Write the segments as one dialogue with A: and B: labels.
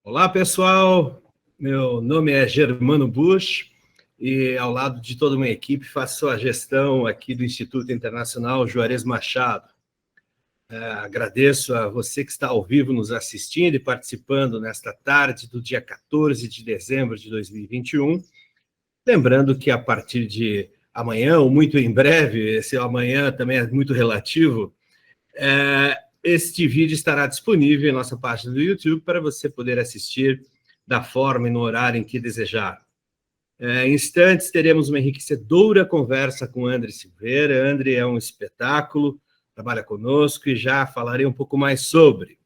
A: Olá, pessoal. Meu nome é Germano Busch e, ao lado de toda uma equipe, faço a gestão aqui do Instituto Internacional Juarez Machado. Agradeço a você que está ao vivo nos assistindo e participando nesta tarde do dia 14 de dezembro de 2021. Lembrando que a partir de amanhã, ou muito em breve, esse amanhã também é muito relativo, este vídeo estará disponível em nossa página do YouTube para você poder assistir da forma e no horário em que desejar. Em instantes, teremos uma enriquecedora conversa com André Silveira. André é um espetáculo, trabalha conosco e já falarei um pouco mais sobre.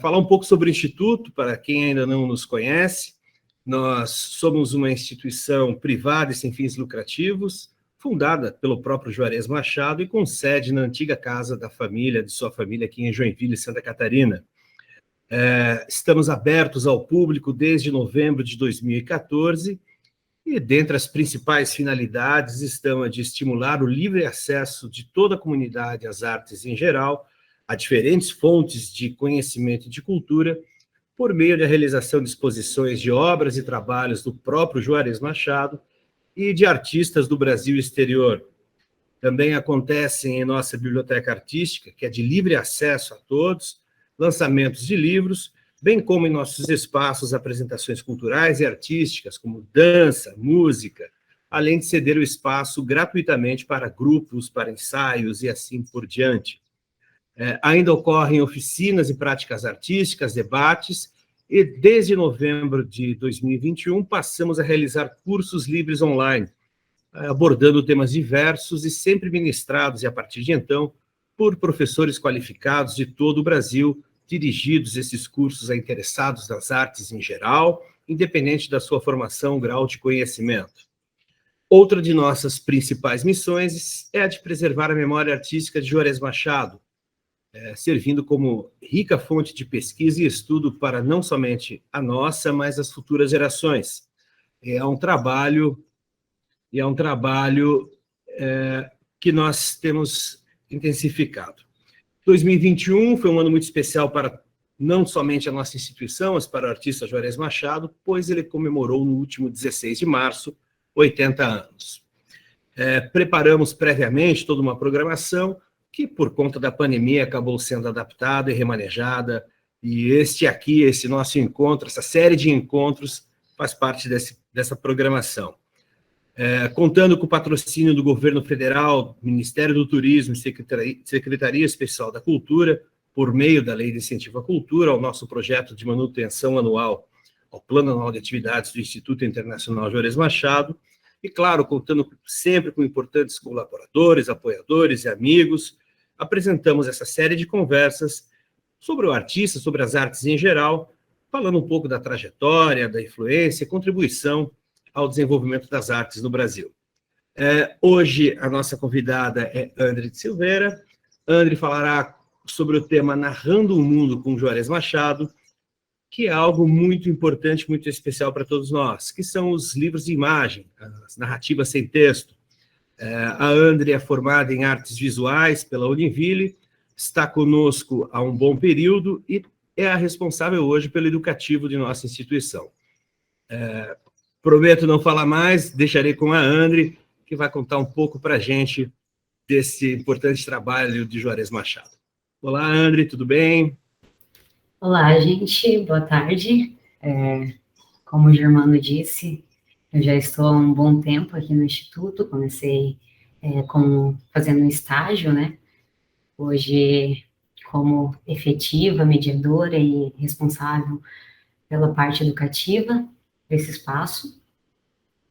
A: Falar um pouco sobre o Instituto, para quem ainda não nos conhece. Nós somos uma instituição privada e sem fins lucrativos, fundada pelo próprio Juarez Machado e com sede na antiga casa da família, de sua família aqui em Joinville, Santa Catarina. Estamos abertos ao público desde novembro de 2014 e, dentre as principais finalidades, estão a de estimular o livre acesso de toda a comunidade às artes em geral, a diferentes fontes de conhecimento e de cultura, por meio da realização de exposições de obras e trabalhos do próprio Juarez Machado e de artistas do Brasil e exterior. Também acontecem em nossa biblioteca artística, que é de livre acesso a todos, lançamentos de livros, bem como em nossos espaços apresentações culturais e artísticas, como dança, música, além de ceder o espaço gratuitamente para grupos, para ensaios e assim por diante. Ainda ocorrem oficinas e práticas artísticas, debates, e desde novembro de 2021 passamos a realizar cursos livres online, abordando temas diversos e sempre ministrados, e a partir de então, por professores qualificados de todo o Brasil, dirigidos esses cursos a interessados nas artes em geral, independente da sua formação, grau de conhecimento. Outra de nossas principais missões é a de preservar a memória artística de Juarez Machado, servindo como rica fonte de pesquisa e estudo para não somente a nossa, mas as futuras gerações. É um trabalho que nós temos intensificado. 2021 foi um ano muito especial para não somente a nossa instituição, mas para o artista Juarez Machado, pois ele comemorou no último 16 de março 80 anos. Preparamos previamente toda uma programação que, por conta da pandemia, acabou sendo adaptada e remanejada, e esse nosso encontro, essa série de encontros, faz parte dessa programação. Contando com o patrocínio do Governo Federal, Ministério do Turismo e Secretaria Especial da Cultura, por meio da Lei de Incentivo à Cultura, ao nosso projeto de manutenção anual, ao Plano Anual de Atividades do Instituto Internacional Juarez Machado, e, claro, contando sempre com importantes colaboradores, apoiadores e amigos, apresentamos essa série de conversas sobre o artista, sobre as artes em geral, falando um pouco da trajetória, da influência e contribuição ao desenvolvimento das artes no Brasil. Hoje, a nossa convidada é André Silveira. André falará sobre o tema Narrando o Mundo com Juarez Machado, que é algo muito importante, muito especial para todos nós, que são os livros de imagem, as narrativas sem texto. A André é formada em artes visuais pela Univille, está conosco há um bom período e é a responsável hoje pelo educativo de nossa instituição. Prometo não falar mais, deixarei com a André, que vai contar um pouco para a gente desse importante trabalho de Juarez Machado. Olá, André, tudo bem?
B: Olá, gente, boa tarde. Como o Germano disse, eu já estou há um bom tempo aqui no Instituto, comecei fazendo um estágio, né? Hoje, como efetiva, mediadora e responsável pela parte educativa desse espaço.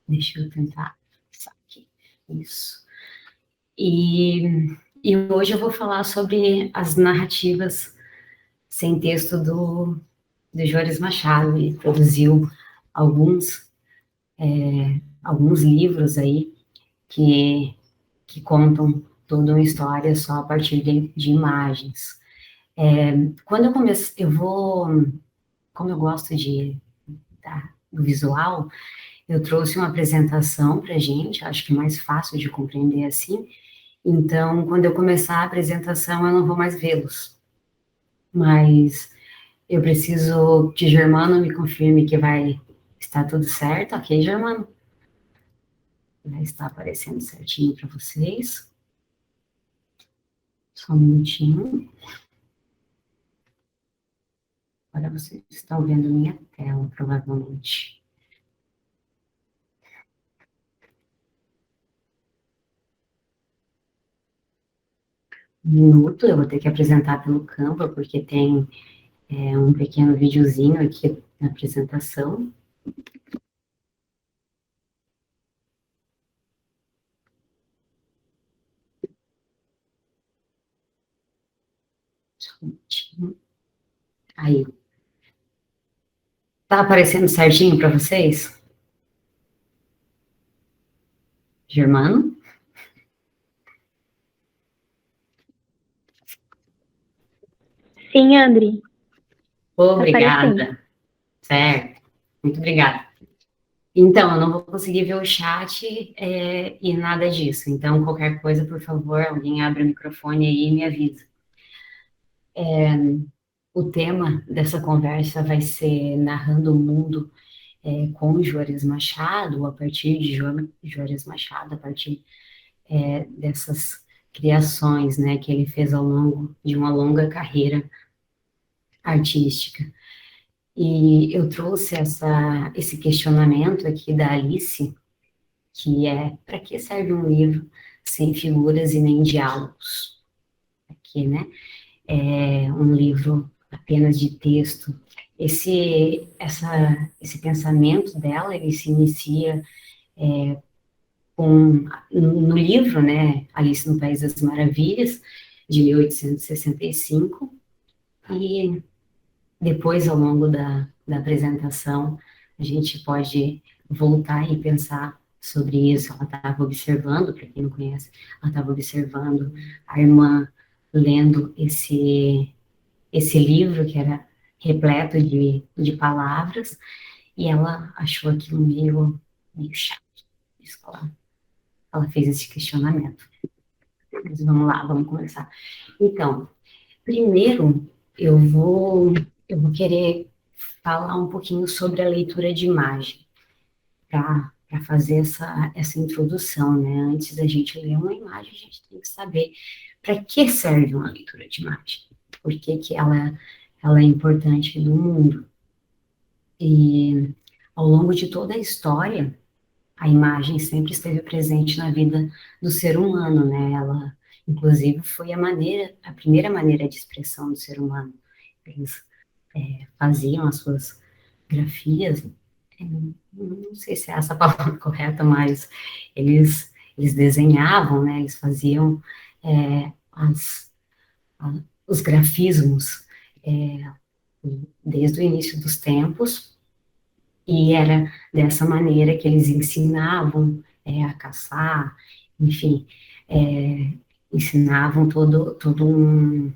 B: Deixa eu tentar passar aqui. Isso. E hoje eu vou falar sobre as narrativas sem texto do Juarez Machado. Ele produziu alguns livros aí que contam toda uma história só a partir de imagens. Quando eu comecei, como eu gosto do visual, eu trouxe uma apresentação para a gente, acho que é mais fácil de compreender assim. Então, quando eu começar a apresentação, eu não vou mais vê-los. Mas Eu preciso que Germano me confirme que vai estar tudo certo, ok, Germano? Vai estar aparecendo certinho para vocês. Só um minutinho. Agora vocês estão vendo minha tela, provavelmente. Um minuto, eu vou ter que apresentar pelo Canva, porque tem um pequeno videozinho aqui na apresentação. Só um minutinho. Aí. Tá aparecendo certinho para vocês? Germano?
C: Sim, André.
B: Obrigada. Certo. Muito obrigada. Então, eu não vou conseguir ver o chat e nada disso. Então, qualquer coisa, por favor, alguém abre o microfone aí e me avisa. O tema dessa conversa vai ser Narrando o Mundo com Juarez Machado, ou a partir de Juarez Machado, a partir dessas criações, né, que ele fez ao longo de uma longa carreira artística. E eu trouxe esse questionamento aqui da Alice, que é: para que serve um livro sem figuras e nem diálogos? Aqui, né? É um livro apenas de texto. Esse pensamento dela, ele se inicia no livro, né, Alice no País das Maravilhas, de 1865, e depois, ao longo da apresentação, a gente pode voltar e pensar sobre isso. Ela estava observando, para quem não conhece, ela estava observando a irmã lendo esse livro, que era repleto de palavras, e ela achou aquilo meio chato. Isso ela fez esse questionamento. Mas vamos lá, vamos começar. Então, primeiro, eu vou querer falar um pouquinho sobre a leitura de imagem, para fazer essa introdução, né? Antes da gente ler uma imagem, a gente tem que saber para que serve uma leitura de imagem, por que ela é importante no mundo. E ao longo de toda a história, a imagem sempre esteve presente na vida do ser humano, né? Ela, inclusive, foi a primeira maneira de expressão do ser humano. Eles faziam as suas grafias, não sei se é essa a palavra correta, mas eles desenhavam, né? Eles faziam os grafismos desde o início dos tempos, e era dessa maneira que eles ensinavam a caçar, enfim, ensinavam todo um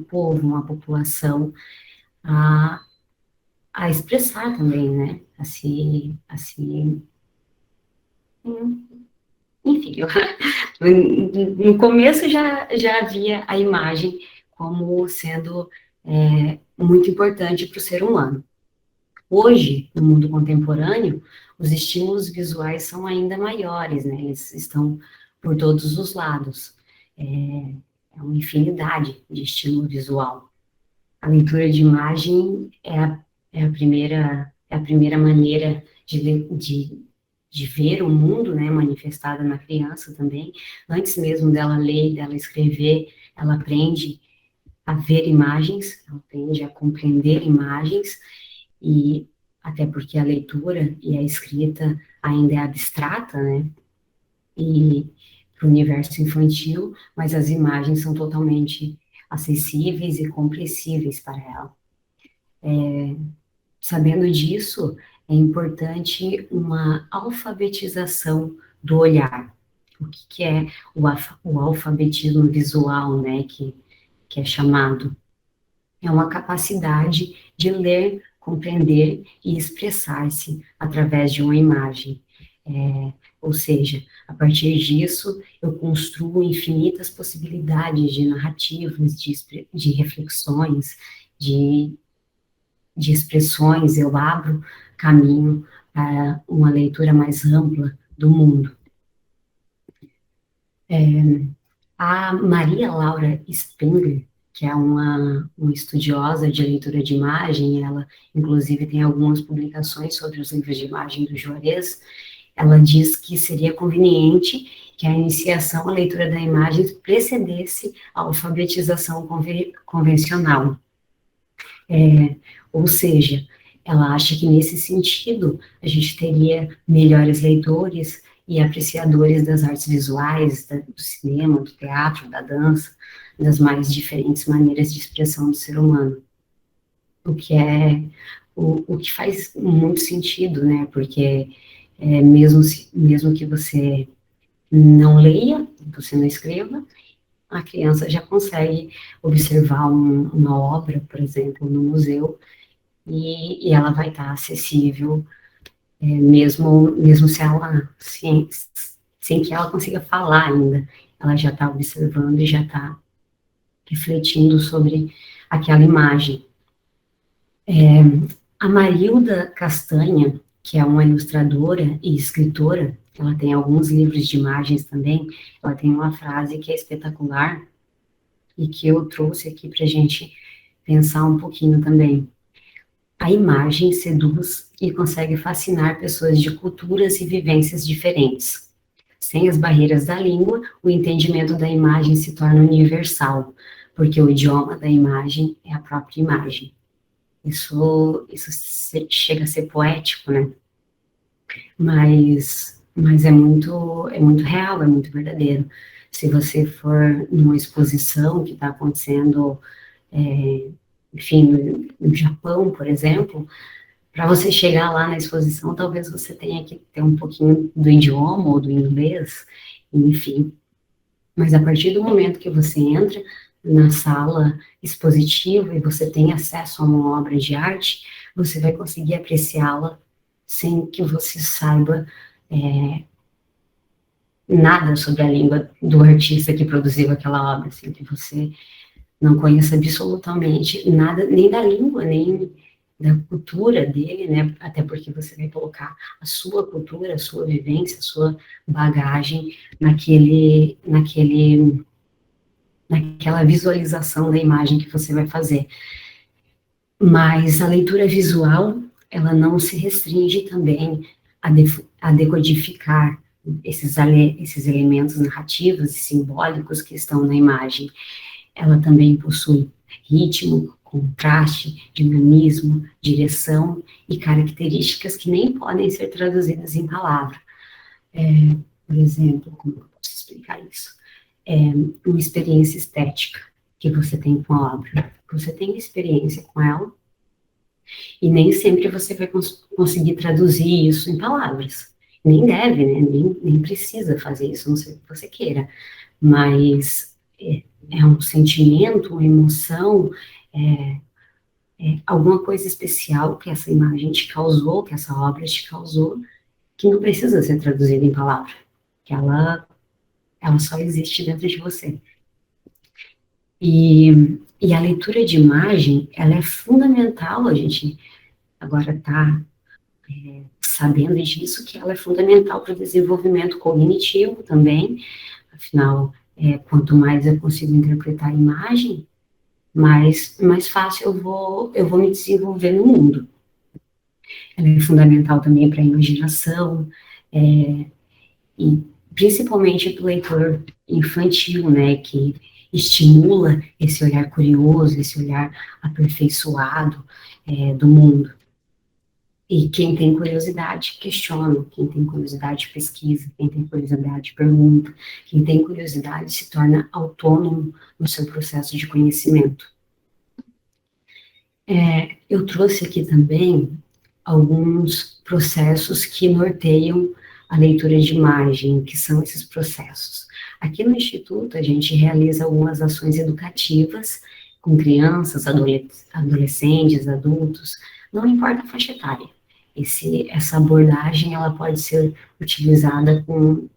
B: povo, uma população a expressar também, né? Enfim, no começo já havia a imagem como sendo muito importante para o ser humano. Hoje, no mundo contemporâneo, os estímulos visuais são ainda maiores, né? Eles estão por todos os lados. É uma infinidade de estímulo visual. A leitura de imagem é a primeira maneira de ver o mundo, né, manifestada na criança também. Antes mesmo dela ler, dela escrever, ela aprende a ver imagens, ela aprende a compreender imagens, e até porque a leitura e a escrita ainda é abstrata, né, e para o universo infantil, mas as imagens são totalmente acessíveis e compreensíveis para ela. Sabendo disso, é importante uma alfabetização do olhar. O que é o alfabetismo visual, né, que é chamado? É uma capacidade de ler, compreender e expressar-se através de uma imagem. Ou seja, a partir disso, eu construo infinitas possibilidades de narrativas, de reflexões, de expressões, eu abro caminho para uma leitura mais ampla do mundo. A Maria Laura Spengler, que é uma estudiosa de leitura de imagem, ela, inclusive, tem algumas publicações sobre os livros de imagem do Juarez, ela diz que seria conveniente que a iniciação à leitura da imagem precedesse a alfabetização convencional. Ou seja, ela acha que, nesse sentido, a gente teria melhores leitores e apreciadores das artes visuais, do cinema, do teatro, da dança, das mais diferentes maneiras de expressão do ser humano. O que faz muito sentido, né? Porque mesmo que você não leia, você não escreva, a criança já consegue observar uma obra, por exemplo, no museu, e ela vai estar acessível, mesmo se ela, sem que ela consiga falar ainda, ela já está observando e já está refletindo sobre aquela imagem. A Marilda Castanha, que é uma ilustradora e escritora, ela tem alguns livros de imagens também, ela tem uma frase que é espetacular e que eu trouxe aqui para a gente pensar um pouquinho também. A imagem seduz e consegue fascinar pessoas de culturas e vivências diferentes. Sem as barreiras da língua, o entendimento da imagem se torna universal, porque o idioma da imagem é a própria imagem. Isso chega a ser poético, né? Mas é muito real, é muito verdadeiro. Se você for numa exposição que está acontecendo, enfim, no Japão, por exemplo, para você chegar lá na exposição, talvez você tenha que ter um pouquinho do idioma ou do inglês, enfim. Mas a partir do momento que você entra na sala expositiva e você tem acesso a uma obra de arte, você vai conseguir apreciá-la sem que você saiba nada sobre a língua do artista que produziu aquela obra, sem que você não conheça absolutamente nada, nem da língua, nem da cultura dele, né? Até porque você vai colocar a sua cultura, a sua vivência, a sua bagagem naquela visualização da imagem que você vai fazer. Mas a leitura visual, ela não se restringe também a decodificar esses elementos narrativos e simbólicos que estão na imagem. Ela também possui ritmo, contraste, dinamismo, direção e características que nem podem ser traduzidas em palavra. Por exemplo, como eu posso explicar isso? Uma experiência estética que você tem com a obra. Você tem experiência com ela e nem sempre você vai conseguir traduzir isso em palavras. Nem deve, né? Nem precisa fazer isso, a não ser que você queira. Mas é um sentimento, uma emoção, alguma coisa especial que essa imagem te causou, que essa obra te causou, que não precisa ser traduzida em palavra, que ela só existe dentro de você. E a leitura de imagem, ela é fundamental, a gente agora está sabendo disso, que ela é fundamental para o desenvolvimento cognitivo também, afinal, quanto mais eu consigo interpretar a imagem, mais fácil eu vou me desenvolver no mundo. Ela é fundamental também para a imaginação, e principalmente para o leitor infantil, né, que estimula esse olhar curioso, esse olhar aperfeiçoado do mundo. E quem tem curiosidade, questiona. Quem tem curiosidade, pesquisa. Quem tem curiosidade, pergunta. Quem tem curiosidade, se torna autônomo no seu processo de conhecimento. Eu trouxe aqui também alguns processos que norteiam a leitura de imagem, que são esses processos. Aqui no Instituto, a gente realiza algumas ações educativas com crianças, adolescentes, adultos, não importa a faixa etária. essa abordagem, ela pode ser utilizada com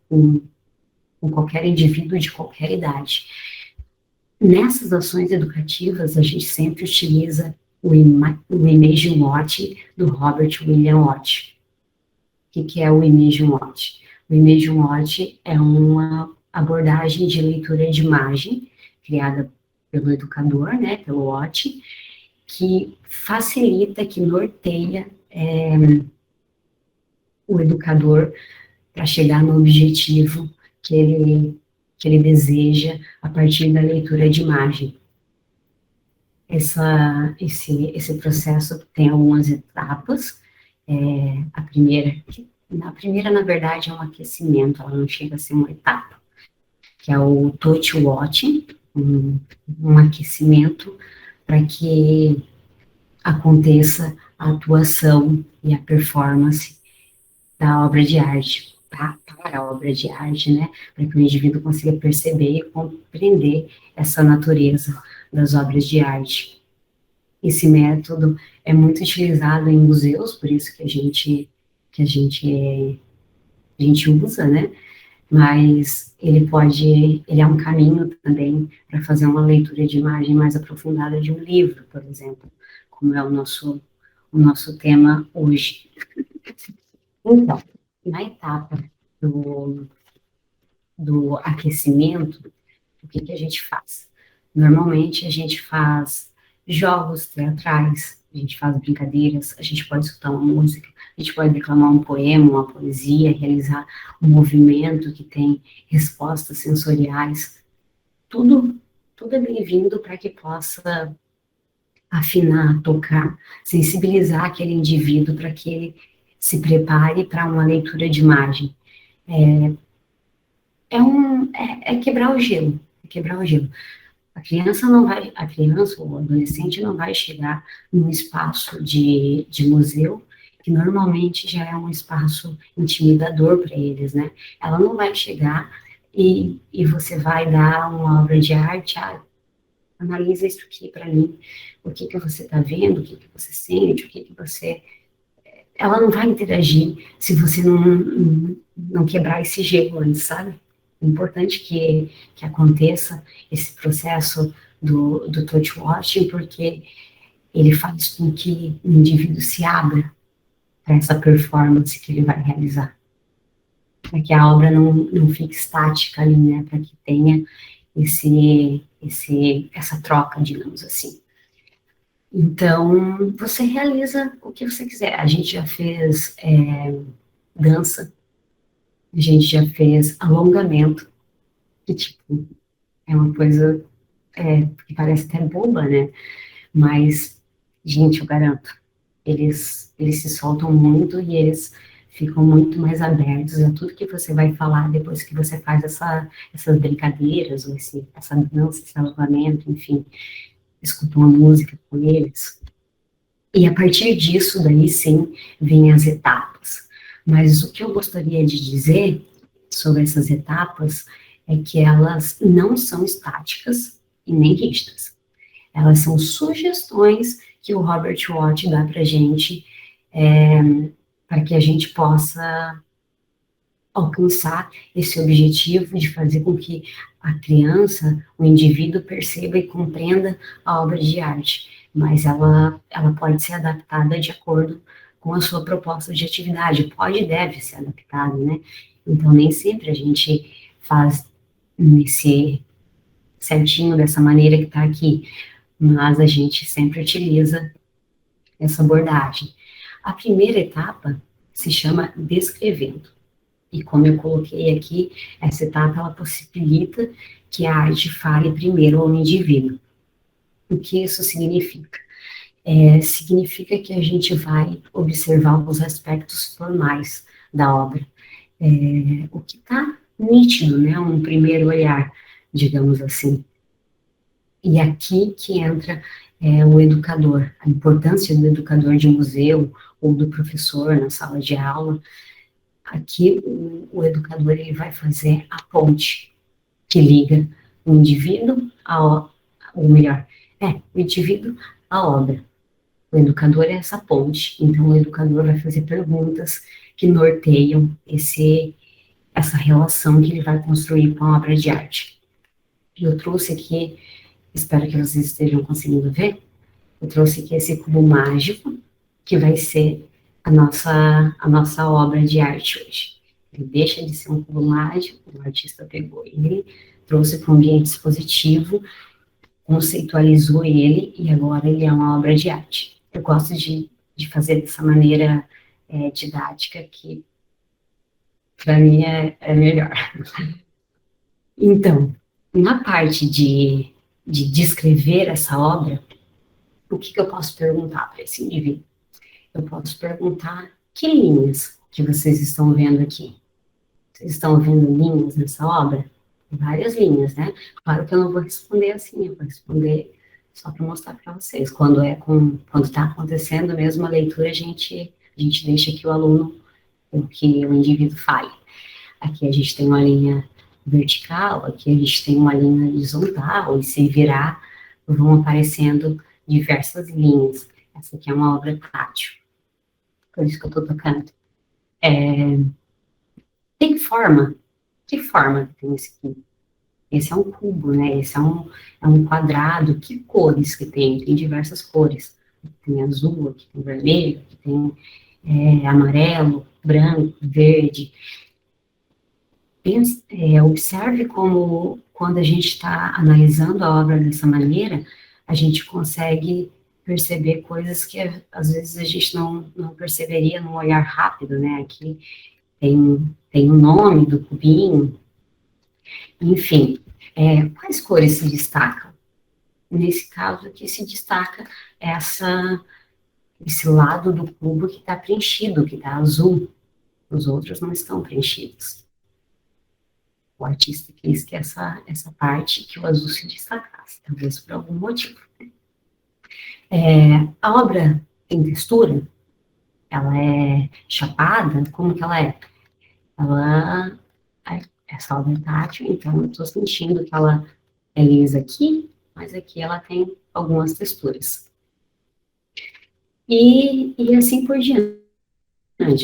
B: qualquer indivíduo de qualquer idade. Nessas ações educativas, a gente sempre utiliza o Imagine What do Robert William Watt. O que é o Imagine What? O Imagine What é uma abordagem de leitura de imagem, criada pelo educador, né, pelo Watt, que facilita, que norteia o educador para chegar no objetivo que ele deseja a partir da leitura de imagem. Esse processo tem algumas etapas. Na primeira, na verdade, é um aquecimento, ela não chega a ser uma etapa, que é o touch watching, um aquecimento para que aconteça a atuação e a performance da obra de arte, para a obra de arte, né, para que o indivíduo consiga perceber e compreender essa natureza das obras de arte. Esse método é muito utilizado em museus, por isso que a gente usa, né, mas ele é um caminho também para fazer uma leitura de imagem mais aprofundada de um livro, por exemplo, como é o nosso tema hoje. Então, na etapa do aquecimento, o que a gente faz? Normalmente a gente faz jogos teatrais, a gente faz brincadeiras, a gente pode escutar uma música, a gente pode declamar um poema, uma poesia, realizar um movimento que tem respostas sensoriais. Tudo é bem-vindo para que possa afinar, tocar, sensibilizar aquele indivíduo para que ele se prepare para uma leitura de imagem. É quebrar o gelo, A criança ou o adolescente não vai chegar num espaço de museu, que normalmente já é um espaço intimidador para eles, né? Ela não vai chegar e você vai dar uma obra de arte, analisa isso aqui para mim, o que você está vendo, o que você sente, o que você... Ela não vai interagir se você não quebrar esse gelo antes, sabe? É importante que aconteça esse processo do touch watching, porque ele faz com que o indivíduo se abra para essa performance que ele vai realizar. Para que a obra não fique estática ali, né? Para que tenha essa troca, digamos assim. Então, você realiza o que você quiser. A gente já fez dança, a gente já fez alongamento, que, tipo, é uma coisa que parece até boba, né? Mas, gente, eu garanto, eles se soltam muito e eles ficam muito mais abertos a tudo que você vai falar depois que você faz essas brincadeiras, ou essa dança, esse alongamento, enfim, escuta uma música com eles. E a partir disso, daí sim, vêm as etapas. Mas o que eu gostaria de dizer sobre essas etapas é que elas não são estáticas e nem rígidas. Elas são sugestões que o Robert Watt dá para a gente, para que a gente possa alcançar esse objetivo de fazer com que a criança, o indivíduo, perceba e compreenda a obra de arte. Mas ela pode ser adaptada de acordo com a sua proposta de atividade. Pode e deve ser adaptada, né? Então, nem sempre a gente faz certinho dessa maneira que está aqui, mas a gente sempre utiliza essa abordagem. A primeira etapa se chama descrevendo. E como eu coloquei aqui, essa etapa ela possibilita que a arte fale primeiro ao indivíduo. O que isso significa? Significa que a gente vai observar os aspectos formais da obra. O que está nítido, né? Um primeiro olhar, digamos assim. E aqui que entra o educador, a importância do educador de museu ou do professor na sala de aula. Aqui o educador ele vai fazer a ponte que liga o indivíduo o indivíduo à obra. O educador é essa ponte, então o educador vai fazer perguntas que norteiam essa relação que ele vai construir com a obra de arte. Eu trouxe aqui, espero que vocês estejam conseguindo ver, eu trouxe aqui esse cubo mágico, que vai ser a nossa obra de arte hoje. Ele deixa de ser um cubo mágico, o artista pegou ele, trouxe para um ambiente expositivo, conceitualizou ele, e agora ele é uma obra de arte. Eu gosto de fazer dessa maneira didática, que para mim é melhor. Então, na parte de descrever essa obra, o que eu posso perguntar para esse indivíduo? Eu posso perguntar que linhas que vocês estão vendo aqui. Vocês estão vendo linhas nessa obra? Várias linhas, né? Claro que eu não vou responder assim, eu vou responder só para mostrar para vocês. Quando está acontecendo mesmo a leitura, a gente deixa que o aluno, ou que o indivíduo fale. Aqui a gente tem uma linha vertical, aqui a gente tem uma linha horizontal, e se virar, vão aparecendo diversas linhas. Essa aqui é uma obra tátil, por isso que eu estou tocando. Tem forma? Que forma tem esse aqui? Esse é um cubo, né? Esse é um quadrado. Que cores que tem? Tem diversas cores. Tem azul, aqui tem vermelho, aqui tem amarelo, branco, verde. Observe como, quando a gente está analisando a obra dessa maneira, a gente consegue perceber coisas que, às vezes, a gente não perceberia num olhar rápido, né? Aqui tem o nome do cubinho, enfim. Quais cores se destacam? Nesse caso aqui se destaca esse lado do cubo que está preenchido, que está azul. Os outros não estão preenchidos. O artista quis que essa parte, que o azul se destacasse, talvez por algum motivo. A obra tem textura? Ela é chapada? Como que ela é? Essa obra é tátil, então eu estou sentindo que ela é lisa aqui, mas aqui ela tem algumas texturas. E assim por diante.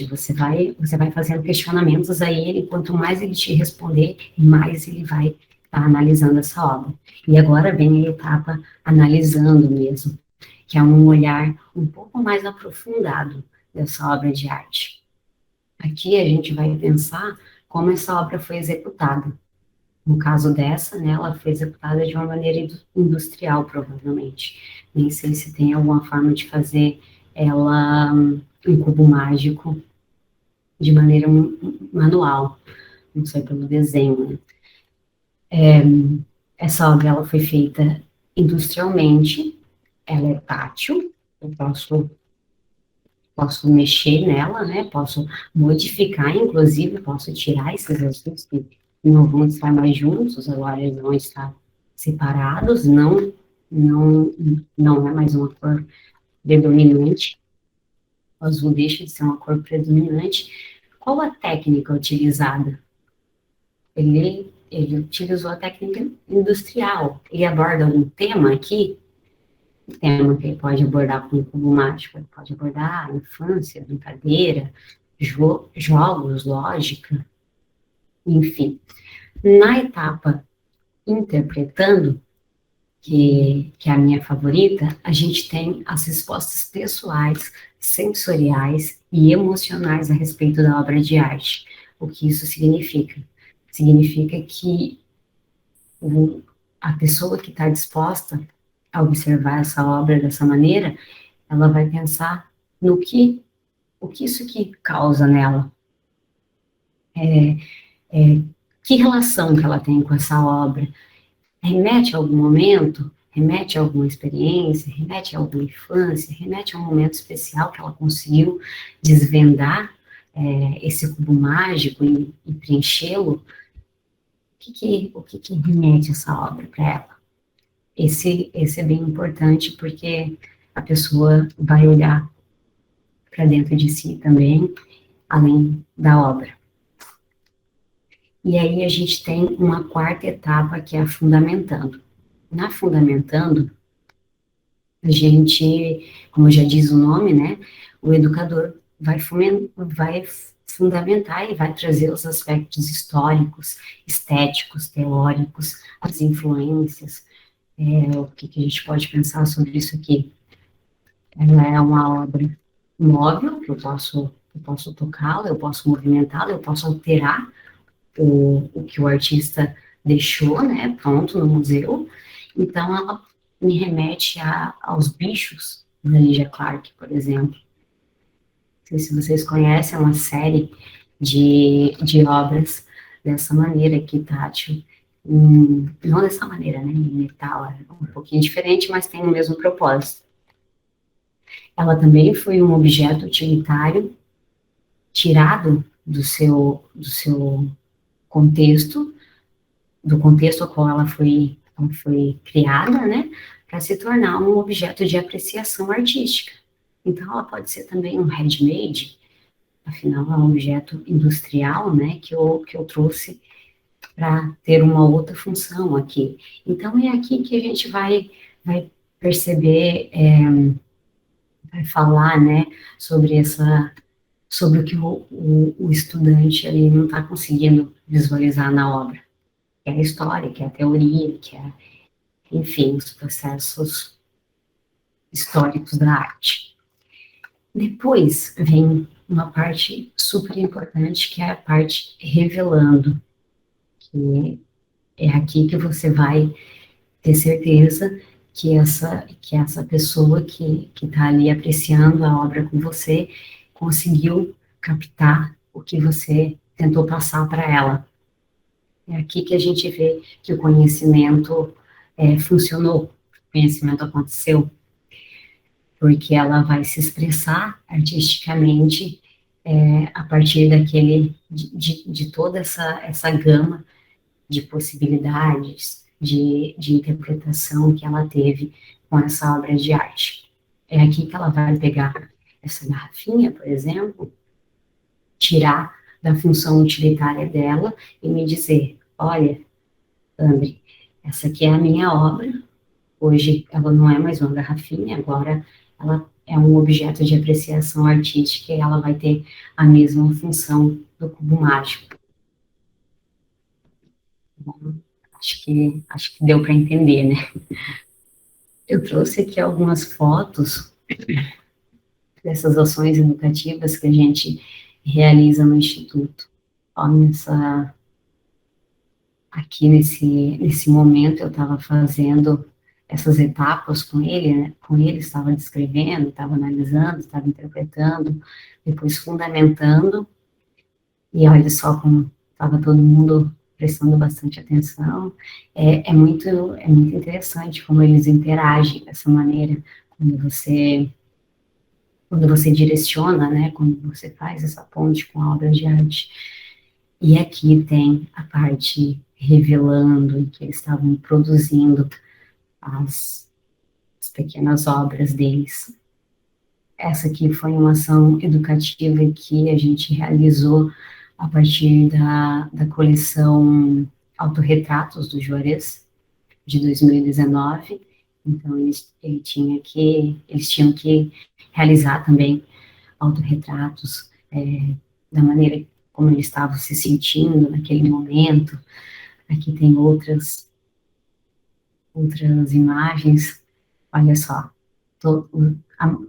B: Você vai fazendo questionamentos a ele, quanto mais ele te responder, mais ele vai estar analisando essa obra. E agora vem a etapa analisando mesmo, que é um olhar um pouco mais aprofundado dessa obra de arte. Aqui a gente vai pensar como essa obra foi executada. No caso dessa, né, ela foi executada de uma maneira industrial, provavelmente. Nem sei se tem alguma forma de fazer ela um cubo mágico de maneira manual, não sei, pelo desenho. Essa obra ela foi feita industrialmente, ela é tátil, eu posso mexer nela, né, posso modificar, inclusive, posso tirar esses azuis que não vão estar mais juntos, agora eles vão estar separados, não é mais uma cor predominante. O azul deixa de ser uma cor predominante. Qual a técnica utilizada? Ele utilizou a técnica industrial. Ele aborda um tema aqui, um tema que ele pode abordar com o cubo mágico, ele pode abordar a infância, brincadeira, jogos, lógica, enfim. Na etapa interpretando, que é a minha favorita, a gente tem as respostas pessoais, sensoriais e emocionais a respeito da obra de arte. O que isso significa? Significa que a pessoa que está disposta a observar essa obra dessa maneira, ela vai pensar o que isso aqui causa nela. Que relação que ela tem com essa obra? Remete a algum momento, remete a alguma experiência, remete a alguma infância, remete a um momento especial que ela conseguiu desvendar esse cubo mágico e preenchê-lo. O que remete essa obra para ela? Esse é bem importante, porque a pessoa vai olhar para dentro de si também, além da obra. E aí a gente tem uma quarta etapa, que é a fundamentando. Na fundamentando, a gente, como já diz o nome, né, o educador vai fundamentar e vai trazer os aspectos históricos, estéticos, teóricos, as influências, o que a gente pode pensar sobre isso aqui. Ela é uma obra móvel, que eu posso tocá-la, eu posso movimentá-la, eu posso alterar o que o artista deixou, né, pronto no museu. Então, ela me remete aos bichos da Lygia Clark, por exemplo. Não sei se vocês conhecem, é uma série de obras dessa maneira aqui, tátil. Não dessa maneira, né, em metal, é um pouquinho diferente, mas tem o mesmo propósito. Ela também foi um objeto utilitário tirado do seu contexto, do contexto ao qual ela foi criada, né, para se tornar um objeto de apreciação artística. Então, ela pode ser também um handmade, afinal, é um objeto industrial, né, que eu trouxe para ter uma outra função aqui. Então, é aqui que a gente vai perceber, vai falar, né, sobre o que o estudante ali não está conseguindo visualizar na obra, que é a história, que é a teoria, que é, enfim, os processos históricos da arte. Depois vem uma parte super importante, que é a parte revelando, que é aqui que você vai ter certeza que essa pessoa que está ali apreciando a obra com você conseguiu captar o que você tentou passar para ela. É aqui que a gente vê que o conhecimento funcionou, o conhecimento aconteceu, porque ela vai se expressar artisticamente a partir de toda essa gama de possibilidades, de interpretação que ela teve com essa obra de arte. É aqui que ela vai pegar essa garrafinha, por exemplo, tirar da função utilitária dela e me dizer, olha, André, essa aqui é a minha obra, hoje ela não é mais uma garrafinha, agora ela é um objeto de apreciação artística e ela vai ter a mesma função do cubo mágico. Bom, acho que deu para entender, né? Eu trouxe aqui algumas fotos dessas ações educativas que a gente realiza no Instituto. Ó, aqui nesse momento eu estava fazendo essas etapas com ele, né? Com ele estava descrevendo, estava analisando, estava interpretando, depois fundamentando, e olha só como estava todo mundo prestando bastante atenção. É muito interessante como eles interagem dessa maneira, quando você direciona, né, quando você faz essa ponte com a obra de arte. E aqui tem a parte revelando, em que eles estavam produzindo as pequenas obras deles. Essa aqui foi uma ação educativa que a gente realizou a partir da coleção Autorretratos do Juarez, de 2019. Então, eles tinham que realizar também autorretratos da maneira como eles estavam se sentindo naquele momento. Aqui tem outras imagens. Olha só,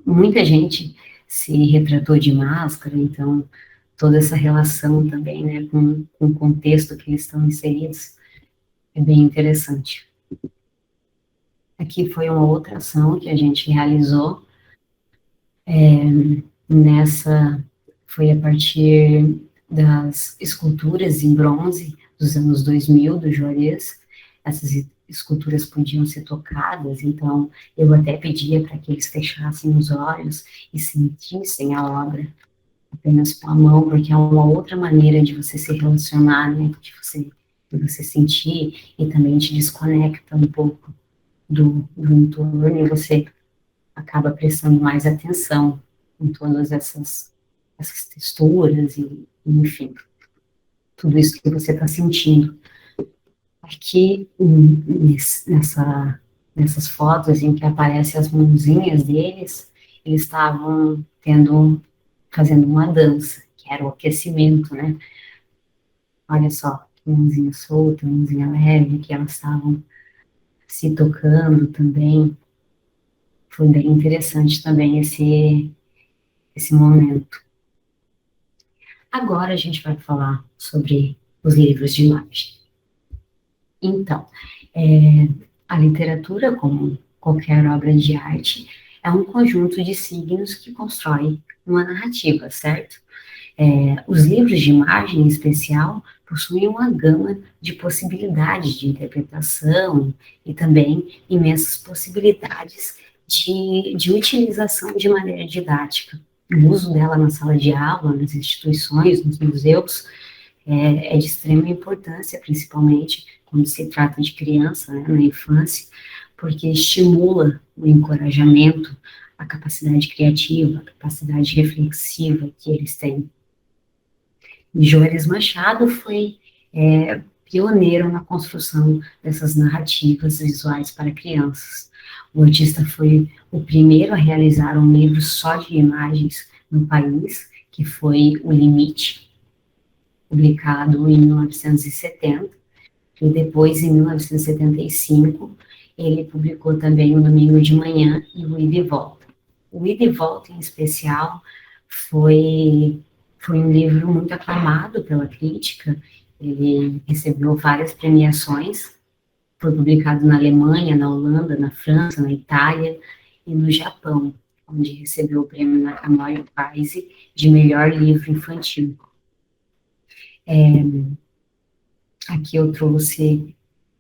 B: muita gente se retratou de máscara, então toda essa relação também, né, com o contexto que eles estão inseridos, é bem interessante. Aqui foi uma outra ação que a gente realizou, foi a partir das esculturas em bronze dos anos 2000, do Juarez. Essas esculturas podiam ser tocadas, então eu até pedia para que eles fechassem os olhos e sentissem a obra apenas com a mão, porque é uma outra maneira de você se relacionar, né, de você sentir, e também te desconecta um pouco do entorno, e você acaba prestando mais atenção em todas essas texturas e, enfim, tudo isso que você está sentindo. Aqui, nessas fotos em que aparecem as mãozinhas deles, eles estavam fazendo uma dança, que era o aquecimento, né? Olha só, mãozinha solta, mãozinha leve, que elas estavam se tocando também. Foi bem interessante também esse momento. Agora a gente vai falar sobre os livros de imagem. Então, a literatura, como qualquer obra de arte, é um conjunto de signos que constrói uma narrativa, certo? Os livros de imagem, em especial, possuem uma gama de possibilidades de interpretação e também imensas possibilidades de utilização de maneira didática. O uso dela na sala de aula, nas instituições, nos museus, é de extrema importância, principalmente quando se trata de criança, né, na infância, porque estimula o encorajamento, a capacidade criativa, a capacidade reflexiva que eles têm. E Juarez Machado foi pioneiro na construção dessas narrativas visuais para crianças. O artista foi o primeiro a realizar um livro só de imagens no país, que foi O Limite, publicado em 1970, e depois, em 1975, ele publicou também O Domingo de Manhã e O Ida e Volta. O Ida e Volta, em especial, foi um livro muito aclamado pela crítica, ele recebeu várias premiações, foi publicado na Alemanha, na Holanda, na França, na Itália e no Japão, onde recebeu o prêmio Nakamoyo Prize de melhor livro infantil. Aqui eu trouxe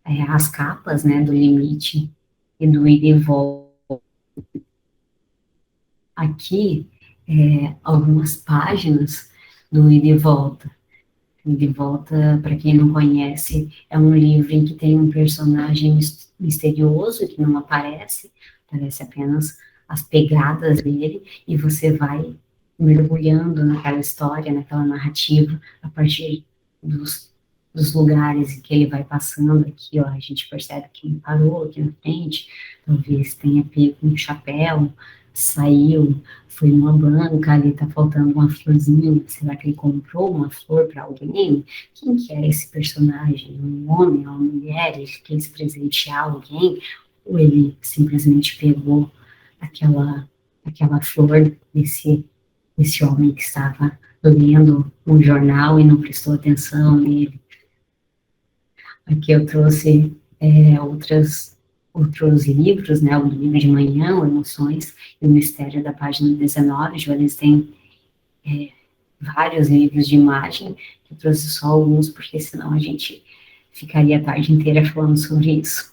B: as capas, né, do Limite e do Ida e Volta. Aqui, algumas páginas do Ida e Volta. Ida e Volta, para quem não conhece, é um livro em que tem um personagem misterioso que não aparece apenas as pegadas dele, e você vai mergulhando naquela história, naquela narrativa, a partir dos lugares em que ele vai passando. Aqui, ó, a gente percebe que ele parou aqui na frente, talvez tenha pego um chapéu, saiu, foi numa banca, ali tá faltando uma florzinha, será que ele comprou uma flor para alguém? Quem que é esse personagem? Um homem, uma mulher? Ele quis presentear alguém? Ou ele simplesmente pegou aquela flor desse homem que estava lendo um jornal e não prestou atenção nele? Aqui eu trouxe outros livros, né, o Domingo de Manhã, o Emoções e o Mistério, da página 19, Juarez tem vários livros de imagem, eu trouxe só alguns, porque senão a gente ficaria a tarde inteira falando sobre isso.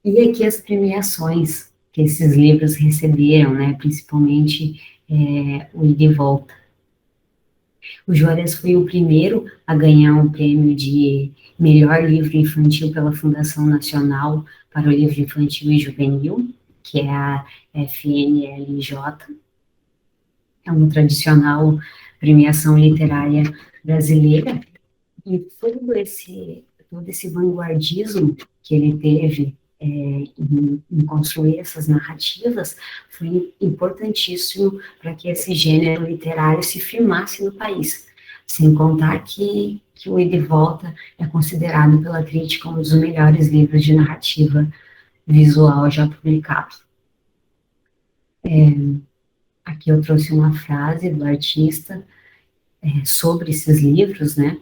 B: E aqui as premiações que esses livros receberam, né, principalmente o Ida e Volta. O Juarez foi o primeiro a ganhar um prêmio de melhor livro infantil pela Fundação Nacional para o Livro Infantil e Juvenil, que é a FNLJ. É uma tradicional premiação literária brasileira, e todo esse vanguardismo que ele teve em construir essas narrativas foi importantíssimo para que esse gênero literário se firmasse no país, sem contar que o Ida e Volta é considerado pela crítica um dos melhores livros de narrativa visual já publicados. Aqui eu trouxe uma frase do artista sobre esses livros, né?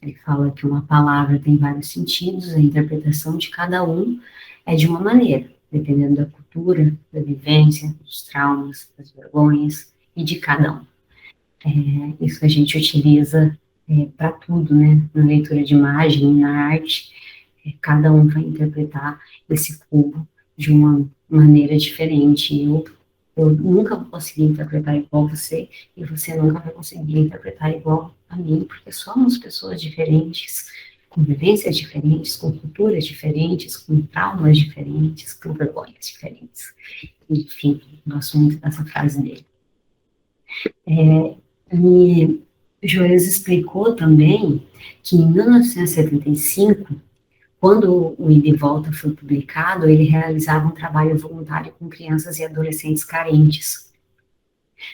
B: Ele fala que uma palavra tem vários sentidos, a interpretação de cada um é de uma maneira, dependendo da cultura, da vivência, dos traumas, das vergonhas e de cada um. Isso a gente utiliza para tudo, né? Na leitura de imagem, na arte, cada um vai interpretar esse cubo de uma maneira diferente. Eu nunca vou conseguir interpretar igual você, e você nunca vai conseguir interpretar igual a mim, porque somos pessoas diferentes, com vivências diferentes, com culturas diferentes, com traumas diferentes, com vergonhas diferentes. Enfim, gosto muito dessa frase dele. E Juarez explicou também que em 1975, quando o Ida e Volta foi publicado, ele realizava um trabalho voluntário com crianças e adolescentes carentes.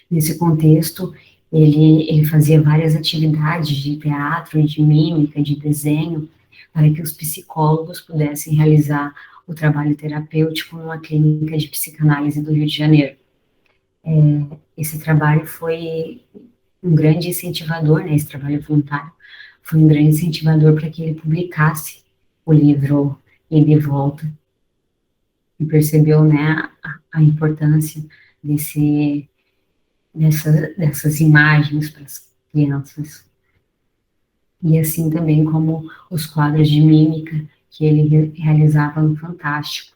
B: Nesse contexto, ele fazia várias atividades de teatro, de mímica, de desenho, para que os psicólogos pudessem realizar o trabalho terapêutico numa clínica de psicanálise do Rio de Janeiro. Esse trabalho foi um grande incentivador, né, esse trabalho voluntário, foi um grande incentivador para que ele publicasse o livro Ida e Volta, e percebeu, né, a importância dessas imagens para as crianças. E assim também como os quadros de mímica que ele realizava no Fantástico,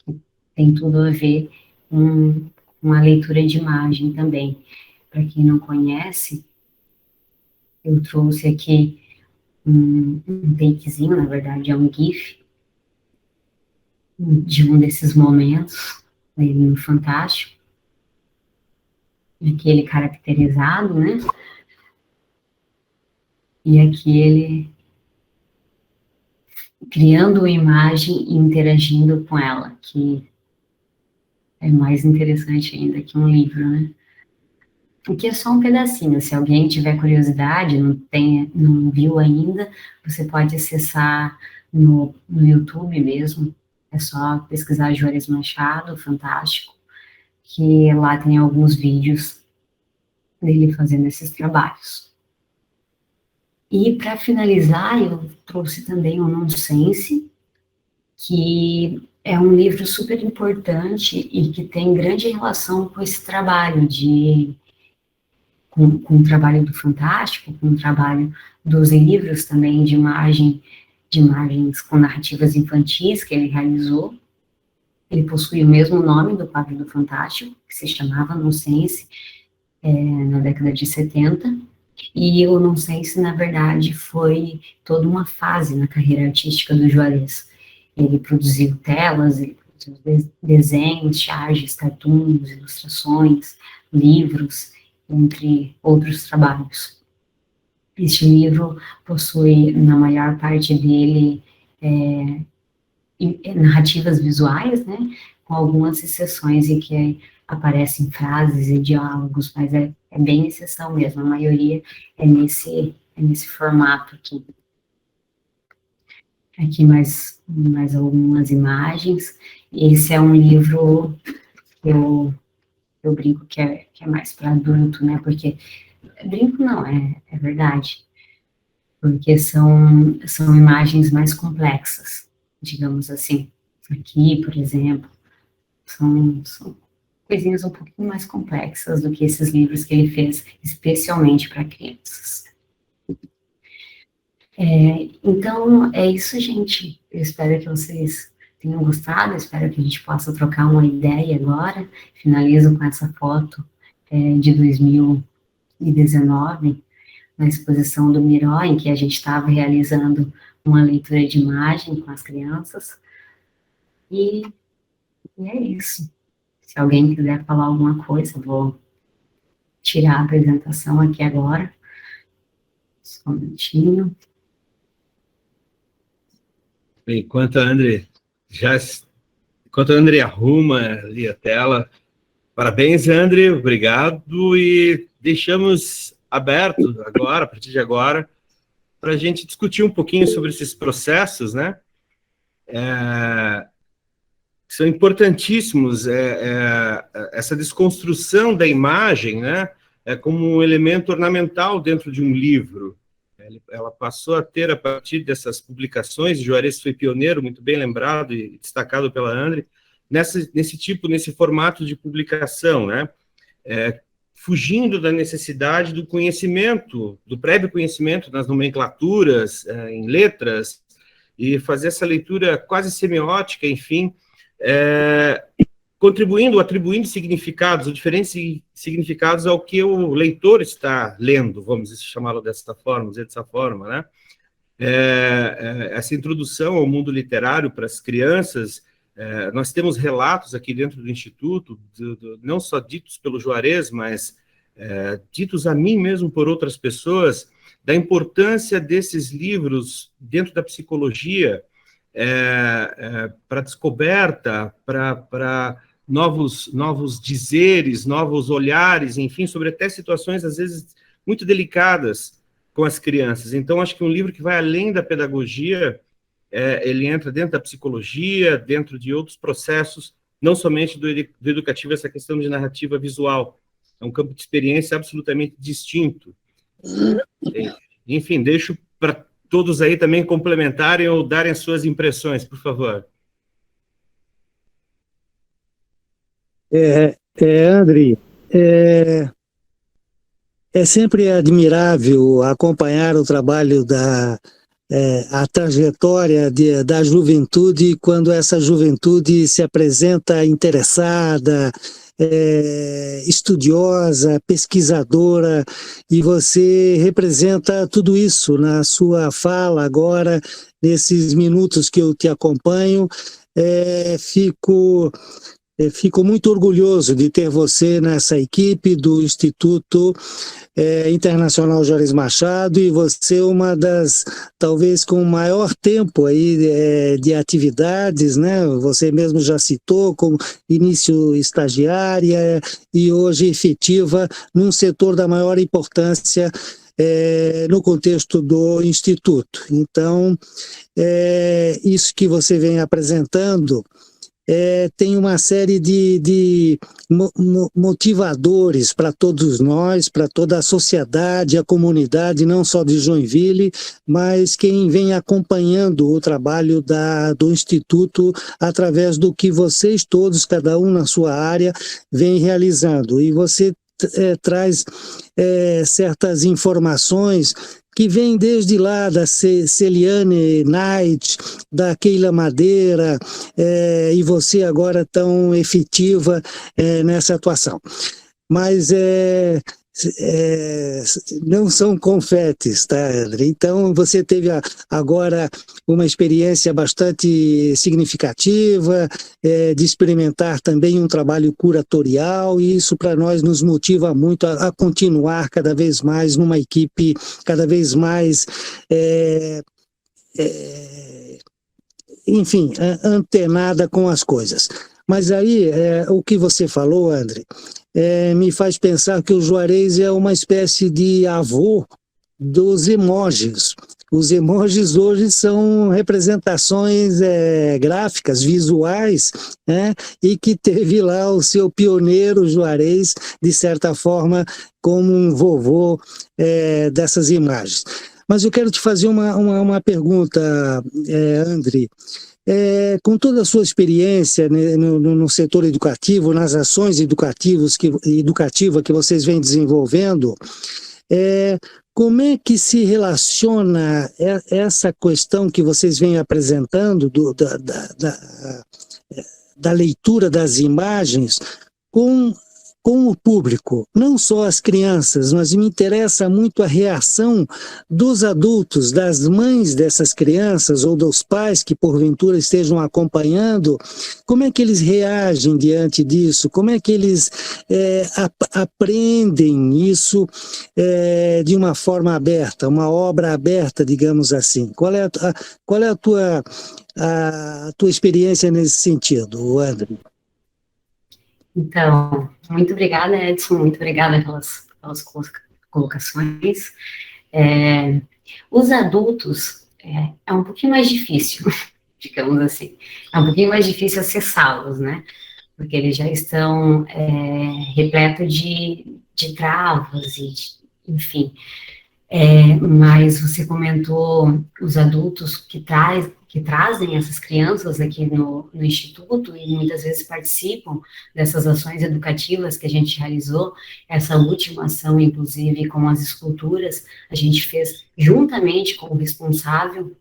B: que tem tudo a ver com a leitura de imagem também. Para quem não conhece, eu trouxe aqui um takezinho, na verdade é um GIF, de um desses momentos no Fantástico, aquele caracterizado, né? E aqui ele criando uma imagem e interagindo com ela, que é mais interessante ainda que um livro, né? Porque é só um pedacinho. Se alguém tiver curiosidade, não viu ainda, você pode acessar no YouTube mesmo. É só pesquisar Juarez Machado, Fantástico, que lá tem alguns vídeos dele fazendo esses trabalhos. E para finalizar, eu trouxe também o Nonsense, que é um livro super importante e que tem grande relação com esse trabalho com o trabalho do Fantástico, com o trabalho dos livros também de imagens com narrativas infantis que ele realizou. Ele possui o mesmo nome do quadro do Fantástico, que se chamava Nonsense, na década de 70, e o Nonsense, na verdade, foi toda uma fase na carreira artística do Juarez. Ele produziu telas, ele produziu desenhos, charges, cartoons, ilustrações, livros, entre outros trabalhos. Este livro possui, na maior parte dele, narrativas visuais, né, com algumas exceções em que aparecem frases e diálogos, mas é bem exceção mesmo, a maioria é nesse formato aqui. Aqui mais algumas imagens. Esse é um livro que eu brinco que é mais para adulto, né, porque, brinco não, é verdade, porque são imagens mais complexas, digamos assim. Aqui, por exemplo, são coisinhas um pouquinho mais complexas do que esses livros que ele fez especialmente para crianças. Então, é isso, gente. Eu espero que vocês tenham gostado, espero que a gente possa trocar uma ideia agora. Finalizo com essa foto de 2019, na exposição do Miró, em que a gente estava realizando uma leitura de imagem com as crianças. E é isso. Se alguém quiser falar alguma coisa, eu vou tirar a apresentação aqui agora. Só um minutinho.
A: Bem, enquanto a André arruma ali a tela, parabéns, André, obrigado, e deixamos aberto agora, a partir de agora, para a gente discutir um pouquinho sobre esses processos, né? São importantíssimos, essa desconstrução da imagem, né? É como um elemento ornamental dentro de um livro. Ela passou a ter, a partir dessas publicações, Juarez foi pioneiro, muito bem lembrado e destacado pela André, nesse formato de publicação, né? Fugindo da necessidade do conhecimento, do prévio conhecimento nas nomenclaturas, em letras, e fazer essa leitura quase semiótica, enfim, atribuindo significados, ou diferentes significados ao que o leitor está lendo, vamos chamá-lo dessa forma, dizer dessa forma, né? Essa introdução ao mundo literário para as crianças, nós temos relatos aqui dentro do Instituto, não só ditos pelo Juarez, mas ditos a mim mesmo por outras pessoas, da importância desses livros dentro da psicologia, para descoberta, para novos dizeres, novos olhares, enfim, sobre até situações, às vezes, muito delicadas com as crianças. Então, acho que um livro que vai além da pedagogia, ele entra dentro da psicologia, dentro de outros processos, não somente do educativo, essa questão de narrativa visual. É um campo de experiência absolutamente distinto. Enfim, deixo para todos aí também complementarem ou darem as suas impressões, por favor.
D: André, é sempre admirável acompanhar o trabalho a trajetória da juventude, quando essa juventude se apresenta interessada, estudiosa, pesquisadora, e você representa tudo isso na sua fala agora, nesses minutos que eu te acompanho. Fico muito orgulhoso de ter você nessa equipe do Instituto Internacional Juarez Machado, e você uma das, talvez com o maior tempo aí de atividades, né? Você mesmo já citou, como início estagiária e hoje efetiva num setor da maior importância no contexto do Instituto. Então, isso que você vem apresentando tem uma série de motivadores para todos nós, para toda a sociedade, a comunidade, não só de Joinville, mas quem vem acompanhando o trabalho do Instituto através do que vocês todos, cada um na sua área, vem realizando. E você traz certas informações que vem desde lá da Celiane Knight, da Keila Madeira, e você agora tão efetiva nessa atuação. Mas não são confetes, tá, André? Então, você teve agora uma experiência bastante significativa, de experimentar também um trabalho curatorial, e isso para nós nos motiva muito a continuar cada vez mais numa equipe cada vez mais, enfim, antenada com as coisas. Mas aí, o que você falou, André, me faz pensar que o Juarez é uma espécie de avô dos emojis. Os emojis hoje são representações gráficas, visuais, né? E que teve lá o seu pioneiro Juarez, de certa forma, como um vovô dessas imagens. Mas eu quero te fazer uma pergunta, André. Com toda a sua experiência no setor educativo, nas ações educativas que vocês vêm desenvolvendo, como é que se relaciona essa questão que vocês vêm apresentando da leitura das imagens com o público, não só as crianças, mas me interessa muito a reação dos adultos, das mães dessas crianças ou dos pais que porventura estejam acompanhando. Como é que eles reagem diante disso? Como é que eles aprendem isso de uma forma aberta, uma obra aberta, digamos assim? Qual é a tua experiência nesse sentido, André?
B: Então, muito obrigada, Edson, muito obrigada pelas colocações. Os adultos é um pouquinho mais difícil, digamos assim, é um pouquinho mais difícil acessá-los, né? Porque eles já estão repletos de travas e, enfim. Mas você comentou os adultos que trazem essas crianças aqui no Instituto e muitas vezes participam dessas ações educativas que a gente realizou. Essa última ação, inclusive, com as esculturas, a gente fez juntamente com o responsável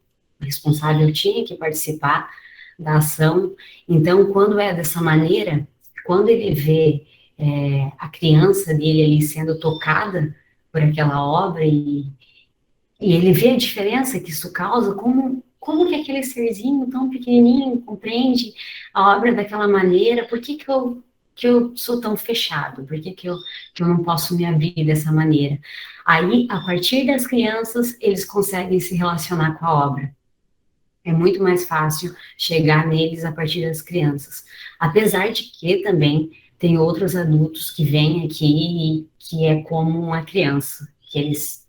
B: tinha que participar da ação. Então, quando é dessa maneira, quando ele vê a criança dele ali sendo tocada por aquela obra e ele vê a diferença que isso causa, como que aquele serzinho tão pequenininho compreende a obra daquela maneira, por que eu sou tão fechado, por que eu não posso me abrir dessa maneira? Aí, a partir das crianças, eles conseguem se relacionar com a obra. é muito mais fácil chegar neles a partir das crianças. Apesar de que também tem outros adultos que vêm aqui e que é como uma criança, que eles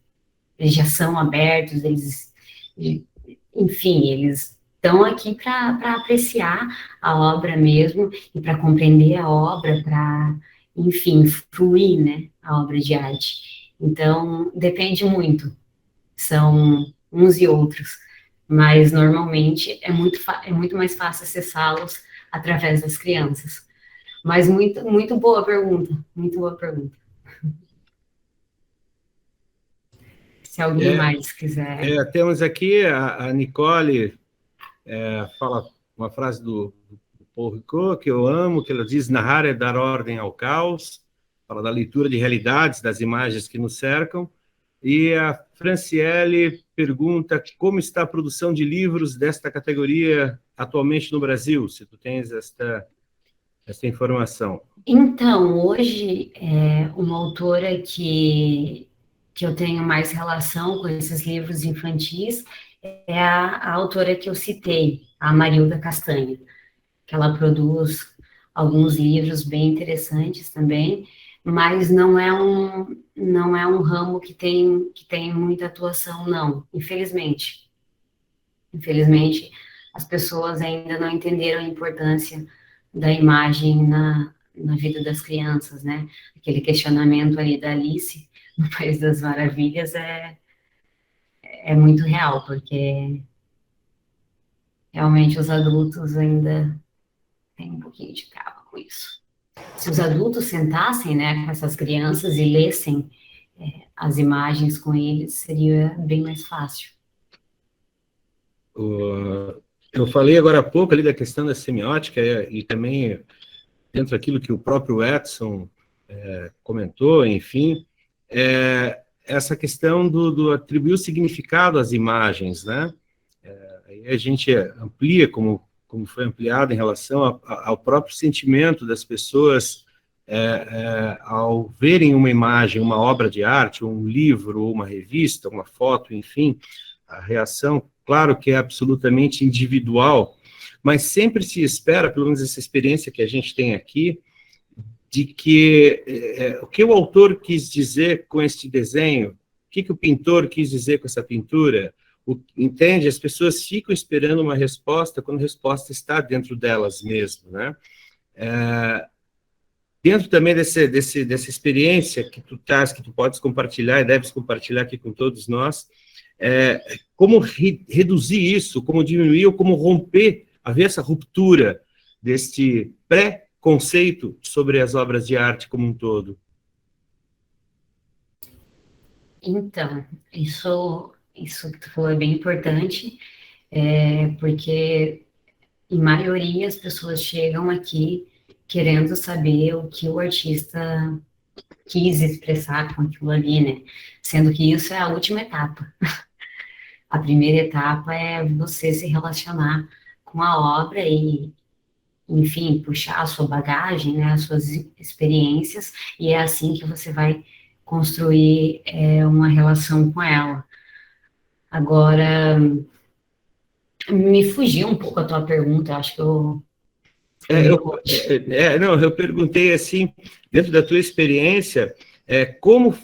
B: já são abertos, enfim, eles estão aqui para apreciar a obra mesmo e para compreender a obra, para, enfim, fruir, né, a obra de arte. Então, depende muito, são uns e outros, mas normalmente é muito mais fácil acessá-los através das crianças. Mas muito boa pergunta, muito boa pergunta. Se alguém mais quiser.
A: Temos aqui a Nicole, fala uma frase do Paul Ricoeur, que eu amo, que ela diz: narrar é dar ordem ao caos, fala da leitura de realidades, das imagens que nos cercam. E a Franciele pergunta como está a produção de livros desta categoria atualmente no Brasil, se tu tens esta informação.
B: Então, hoje, uma autora que eu tenho mais relação com esses livros infantis é a autora que eu citei, a Marilda Castanha, que ela produz alguns livros bem interessantes também, mas não é um ramo que tem muita atuação, não, infelizmente. Infelizmente, as pessoas ainda não entenderam a importância da imagem na vida das crianças, né? Aquele questionamento ali da Alice, no País das Maravilhas, é muito real, porque realmente os adultos ainda têm um pouquinho de trava com isso. Se os adultos sentassem, né, com essas crianças e lessem as imagens com eles, seria bem mais fácil.
A: Eu falei agora há pouco ali da questão da semiótica e também dentro daquilo que o próprio Edson comentou, enfim, essa questão do atribuir o significado às imagens, né? Aí a gente amplia, como foi ampliado em relação ao próprio sentimento das pessoas ao verem uma imagem, uma obra de arte, um livro, uma revista, uma foto, enfim, a reação, claro que é absolutamente individual, mas sempre se espera, pelo menos essa experiência que a gente tem aqui, de que o que o autor quis dizer com este desenho, o que o pintor quis dizer com essa pintura, entende? As pessoas ficam esperando uma resposta quando a resposta está dentro delas mesmo, né? Dentro também dessa experiência que tu traz, que tu podes compartilhar e deves compartilhar aqui com todos nós, como reduzir isso, como diminuir ou como romper, haver essa ruptura deste pré-conceito sobre as obras de arte como um todo.
B: Então, isso que tu falou é bem importante, porque, em maioria, as pessoas chegam aqui querendo saber o que o artista quis expressar com aquilo ali, né? Sendo que isso é a última etapa. A primeira etapa é você se relacionar com a obra e, enfim, puxar a sua bagagem, né, as suas experiências, e é assim que você vai construir uma relação com ela. Agora, me fugiu um pouco a tua pergunta, acho que eu...
A: Não, eu perguntei assim, dentro da tua experiência, como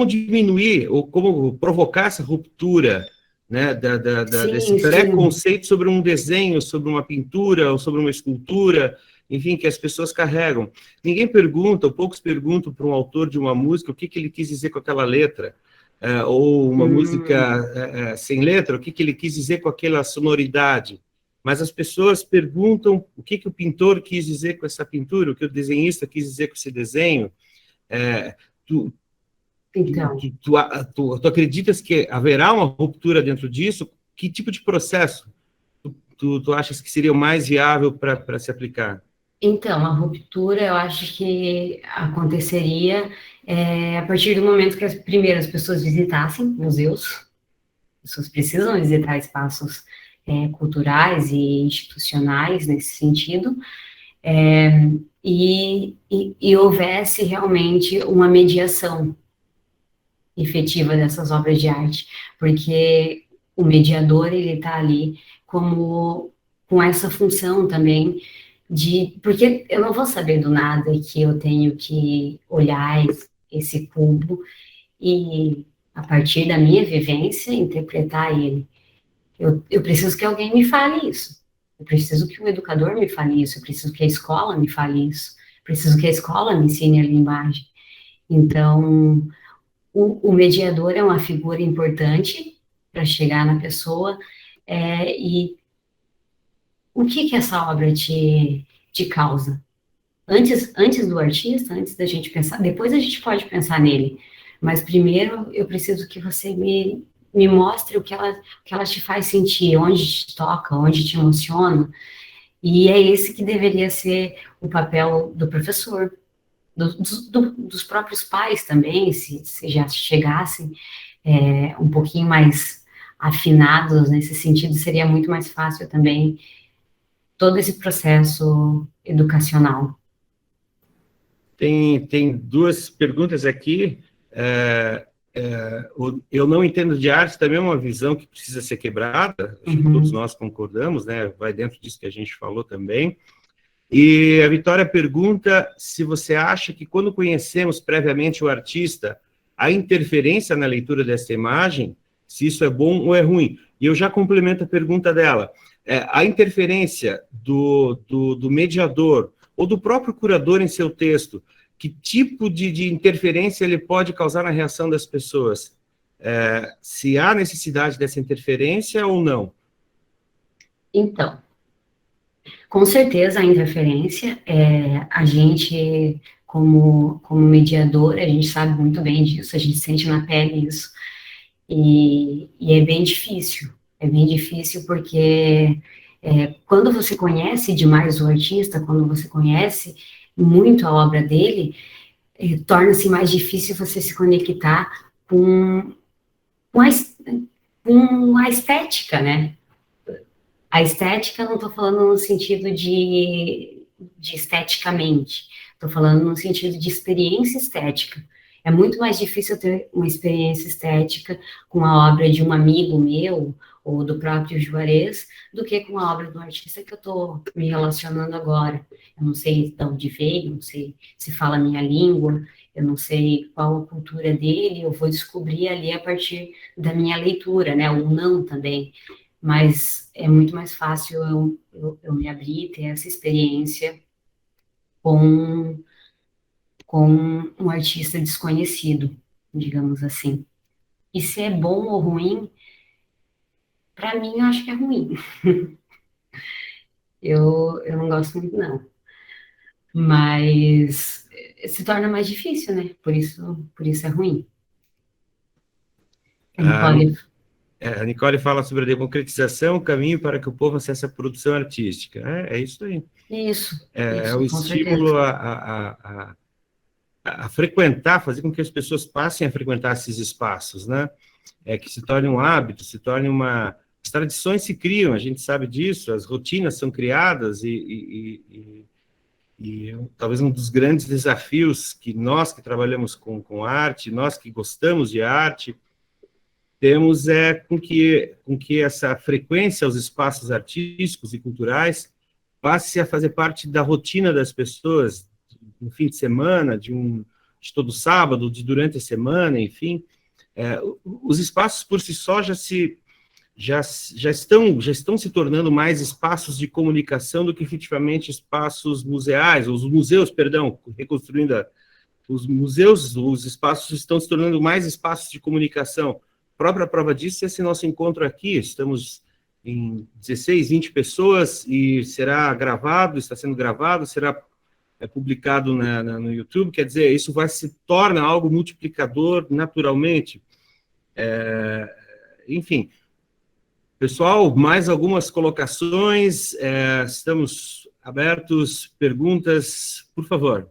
A: diminuir ou como provocar essa ruptura, né, desse preconceito sobre um desenho, sobre uma pintura ou sobre uma escultura, enfim, que as pessoas carregam. Ninguém pergunta, ou poucos perguntam para um autor de uma música o que ele quis dizer com aquela letra, ou uma música sem letra, o que ele quis dizer com aquela sonoridade. Mas as pessoas perguntam o que o pintor quis dizer com essa pintura, o que o desenhista quis dizer com esse desenho. Tu acreditas que haverá uma ruptura dentro disso? Que tipo de processo tu achas que seria o mais viável para se aplicar?
B: Então, a ruptura eu acho que aconteceria a partir do momento que as pessoas visitassem museus. As pessoas precisam visitar espaços culturais e institucionais nesse sentido, e houvesse realmente uma mediação efetiva dessas obras de arte, porque o mediador, ele está ali como com essa função também porque eu não vou saber do nada que eu tenho que olhar esse cubo e, a partir da minha vivência, interpretar ele. Eu preciso que alguém me fale isso. Eu preciso que o educador me fale isso. Eu preciso que a escola me fale isso. Eu preciso que a escola me ensine a linguagem. Então, o mediador é uma figura importante para chegar na pessoa. E o que essa obra te causa? Antes do artista, antes da gente pensar, depois a gente pode pensar nele, mas primeiro eu preciso que você me mostre o que ela te faz sentir, onde te toca, onde te emociona, e é esse que deveria ser o papel do professor, dos próprios pais também, se já chegassem um pouquinho mais afinados nesse sentido, seria muito mais fácil também todo esse processo educacional.
A: Tem duas perguntas aqui. Eu não entendo de arte também é uma visão que precisa ser quebrada, acho que todos nós concordamos, né? Vai dentro disso que a gente falou também. E a Vitória pergunta se você acha que quando conhecemos previamente o artista, a interferência na leitura dessa imagem, se isso é bom ou é ruim. E eu já complemento a pergunta dela. A interferência do mediador ou do próprio curador em seu texto, que tipo de interferência ele pode causar na reação das pessoas? Se há necessidade dessa interferência ou não?
B: Então, com certeza a interferência, a gente, como mediador, a gente sabe muito bem disso, a gente sente na pele isso, e é bem difícil porque quando você conhece demais o artista, quando você conhece muito a obra dele, torna-se mais difícil você se conectar com a estética, né? A estética, não estou falando no sentido de esteticamente, estou falando no sentido de experiência estética. É muito mais difícil ter uma experiência estética com a obra de um amigo meu, ou do próprio Juarez, do que com a obra do artista que eu estou me relacionando agora. Eu não sei de onde veio, não sei se fala a minha língua, eu não sei qual a cultura dele, eu vou descobrir ali a partir da minha leitura, né, ou não também. Mas é muito mais fácil eu me abrir, ter essa experiência com um artista desconhecido, digamos assim. E se é bom ou ruim, para mim, eu acho que é ruim. Eu não gosto muito, não. Mas se torna mais difícil, né? Por isso é ruim.
A: A Nicole fala sobre a democratização, o caminho para que o povo acesse a produção artística. É isso aí.
B: Isso,
A: o estímulo
B: certeza.
A: a frequentar, fazer com que as pessoas passem a frequentar esses espaços, né? Que se torne um hábito, se torne uma... As tradições se criam, a gente sabe disso, as rotinas são criadas e talvez um dos grandes desafios que nós que trabalhamos com arte, nós que gostamos de arte, temos com que essa frequência aos espaços artísticos e culturais passe a fazer parte da rotina das pessoas, no fim de semana, de todo sábado, durante a semana, enfim. Os espaços por si só já estão se tornando mais espaços de comunicação do que efetivamente espaços museais, os museus, perdão, reconstruindo os museus, os espaços estão se tornando mais espaços de comunicação. A própria prova disso é esse nosso encontro aqui, estamos em 16, 20 pessoas e será gravado, está sendo gravado, será publicado no YouTube, quer dizer, isso se torna algo multiplicador naturalmente. Enfim, pessoal, mais algumas colocações, estamos abertos, perguntas, por favor.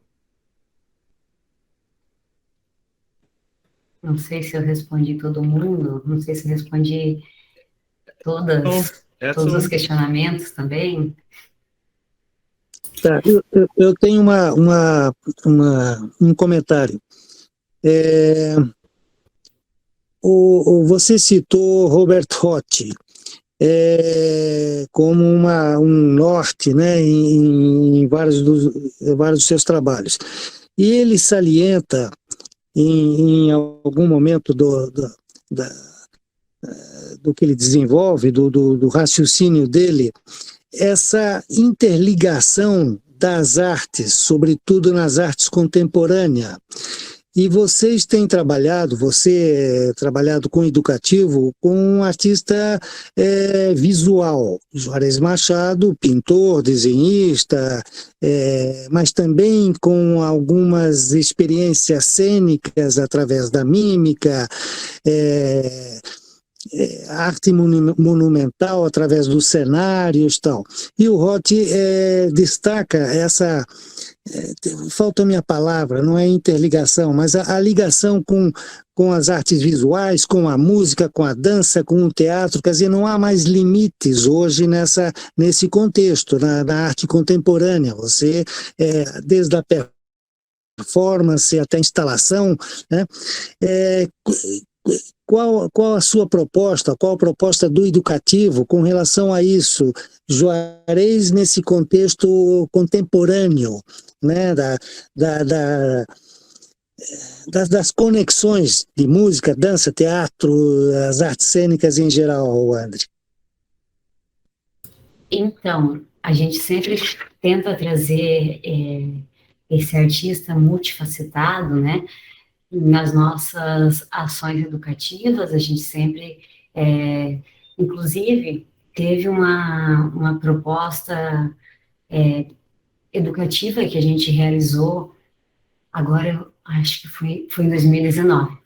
B: Não sei se eu respondi todo mundo, não sei se eu respondi todos os questionamentos também.
D: Tá, eu tenho um comentário. Você citou Robert Roth como um norte, né, em vários dos seus trabalhos. E ele salienta, em algum momento do que ele desenvolve, do raciocínio dele, essa interligação das artes, sobretudo nas artes contemporâneas. E vocês têm trabalhado, você trabalhado com educativo, com um artista visual, Juarez Machado, pintor, desenhista, mas também com algumas experiências cênicas através da mímica, arte monumental através dos cenários e tal. E o Roth destaca essa, falta a minha palavra, não é interligação, mas a ligação com as artes visuais, com a música, com a dança, com o teatro. Quer dizer, não há mais limites hoje nesse contexto, na arte contemporânea. Você, desde a performance até a instalação, né? Qual a sua proposta, qual a proposta do educativo com relação a isso, Juarez, nesse contexto contemporâneo, né, das conexões de música, dança, teatro, as artes cênicas em geral, André?
B: Então, a gente sempre tenta trazer esse artista multifacetado, né? Nas nossas ações educativas, a gente sempre, inclusive, teve uma proposta educativa que a gente realizou, agora, acho que foi em 2019,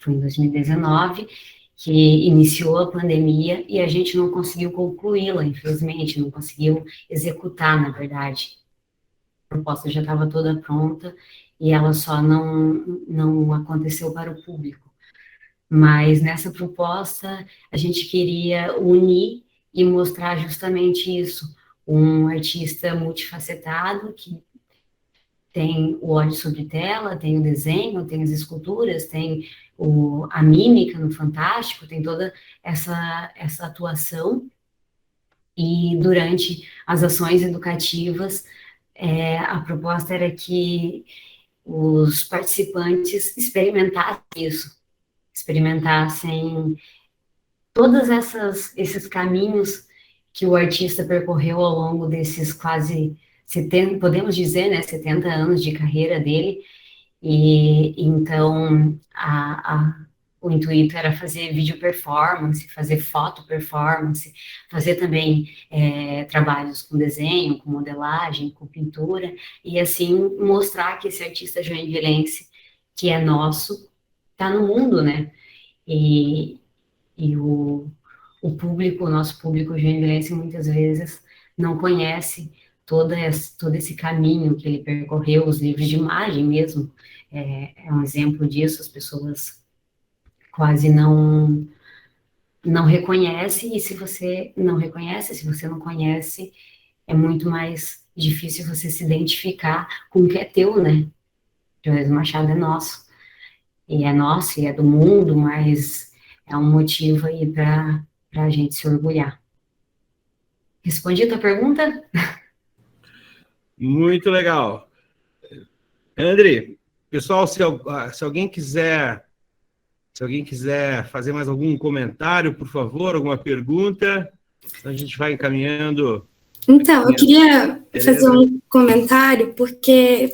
B: que iniciou a pandemia e a gente não conseguiu concluí-la, infelizmente, não conseguiu executar, na verdade. A proposta já estava toda pronta, e ela só não aconteceu para o público. Mas nessa proposta, a gente queria unir e mostrar justamente isso, um artista multifacetado que tem o óleo sobre tela, tem o desenho, tem as esculturas, tem a mímica no Fantástico, tem toda essa atuação, e durante as ações educativas, a proposta era que os participantes experimentassem todos esses caminhos que o artista percorreu ao longo desses quase 70, podemos dizer, né, 70 anos de carreira dele. E então o intuito era fazer vídeo performance, fazer foto performance, fazer também trabalhos com desenho, com modelagem, com pintura, e assim mostrar que esse artista joinvilense, que é nosso, está no mundo, né? E o público, o nosso público joinvilense, muitas vezes não conhece todo esse caminho que ele percorreu, os livros de imagem mesmo, é um exemplo disso. As pessoas quase não reconhecem, e se você não reconhece, se você não conhece, é muito mais difícil você se identificar com o que é teu, né? Juarez Machado é nosso, e é do mundo, mas é um motivo aí para a gente se orgulhar. Respondi a tua pergunta?
A: Muito legal. André, pessoal, se alguém quiser fazer mais algum comentário, por favor, alguma pergunta, a gente vai encaminhando.
E: Então, eu queria fazer um comentário, porque,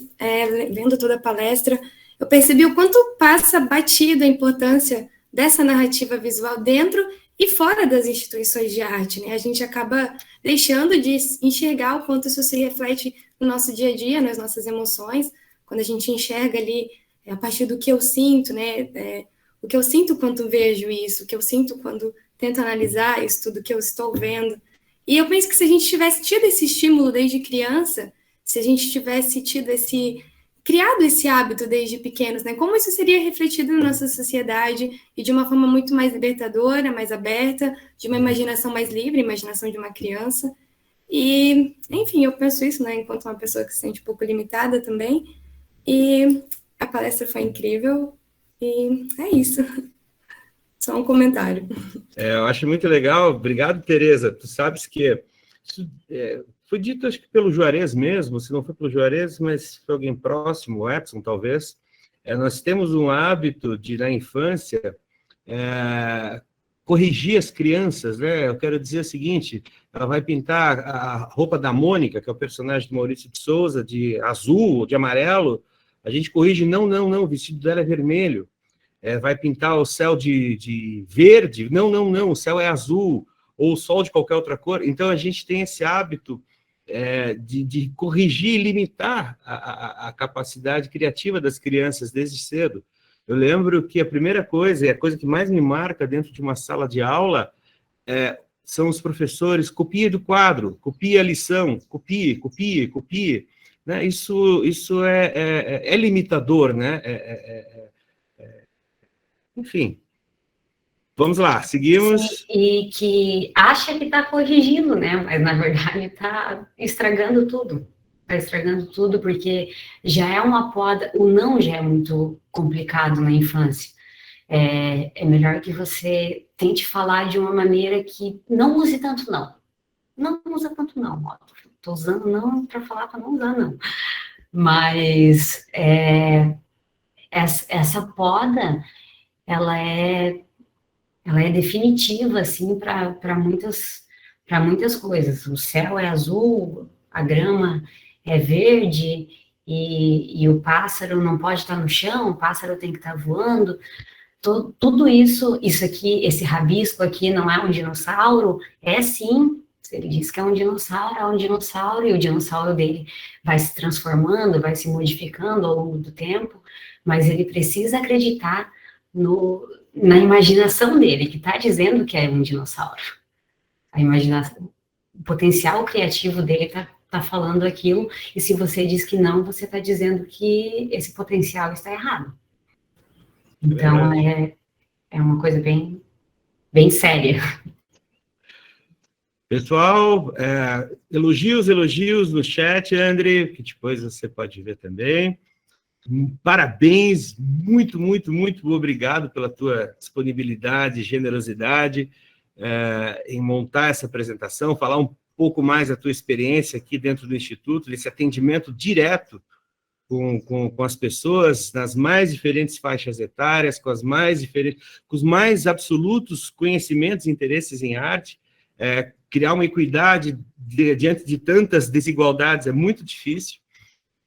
E: vendo toda a palestra, eu percebi o quanto passa batido a importância dessa narrativa visual dentro e fora das instituições de arte, né? A gente acaba deixando de enxergar o quanto isso se reflete no nosso dia a dia, nas nossas emoções, quando a gente enxerga ali, a partir do que eu sinto, né? O que eu sinto quando vejo isso, o que eu sinto quando tento analisar isso tudo que eu estou vendo. E eu penso que se a gente tivesse tido esse estímulo desde criança, se a gente tivesse criado esse hábito desde pequenos, né? Como isso seria refletido na nossa sociedade e de uma forma muito mais libertadora, mais aberta, de uma imaginação mais livre, imaginação de uma criança. E, enfim, eu penso isso, né? Enquanto uma pessoa que se sente um pouco limitada também. E a palestra foi incrível. E é isso. Só um comentário.
A: Eu acho muito legal. Obrigado, Tereza. Tu sabes que isso, foi dito, acho que pelo Juarez mesmo, se não foi pelo Juarez, mas foi alguém próximo, o Edson, talvez. Nós temos um hábito de, na infância, corrigir as crianças, né? Eu quero dizer o seguinte, ela vai pintar a roupa da Mônica, que é o personagem do Maurício de Souza, de azul ou de amarelo, a gente corrige, não, o vestido dela é vermelho. Vai pintar o céu de verde, não, o céu é azul, ou o sol de qualquer outra cor. Então, a gente tem esse hábito de corrigir e limitar a capacidade criativa das crianças desde cedo. Eu lembro que a primeira coisa, e a coisa que mais me marca dentro de uma sala de aula, são os professores, copie do quadro, copie a lição, copie. Né? Isso é limitador, né? Enfim, vamos lá, seguimos.
B: Sim, e que acha que está corrigindo, né? Mas, na verdade, está estragando tudo. Está estragando tudo, porque já é uma poda, o não já é muito complicado na infância. É melhor que você tente falar de uma maneira que não use tanto não. Não usa tanto não. Estou usando não para falar para não usar não. Mas essa poda, ela é definitiva, assim, para muitas coisas. O céu é azul, a grama é verde, e o pássaro não pode estar no chão, o pássaro tem que estar voando. Tudo isso aqui, esse rabisco aqui não é um dinossauro? É sim. Se ele diz que é um dinossauro, e o dinossauro dele vai se transformando, vai se modificando ao longo do tempo, mas ele precisa acreditar na imaginação dele, que está dizendo que é um dinossauro. A imaginação, o potencial criativo dele está falando aquilo, e se você diz que não, você está dizendo que esse potencial está errado. Então, é uma coisa bem, bem séria.
A: Pessoal, elogios no chat, André, que depois você pode ver também. Parabéns, muito obrigado pela tua disponibilidade e generosidade em montar essa apresentação, falar um pouco mais da tua experiência aqui dentro do Instituto, desse atendimento direto com as pessoas nas mais diferentes faixas etárias, com os mais absolutos conhecimentos e interesses em arte. Criar uma equidade diante de tantas desigualdades é muito difícil.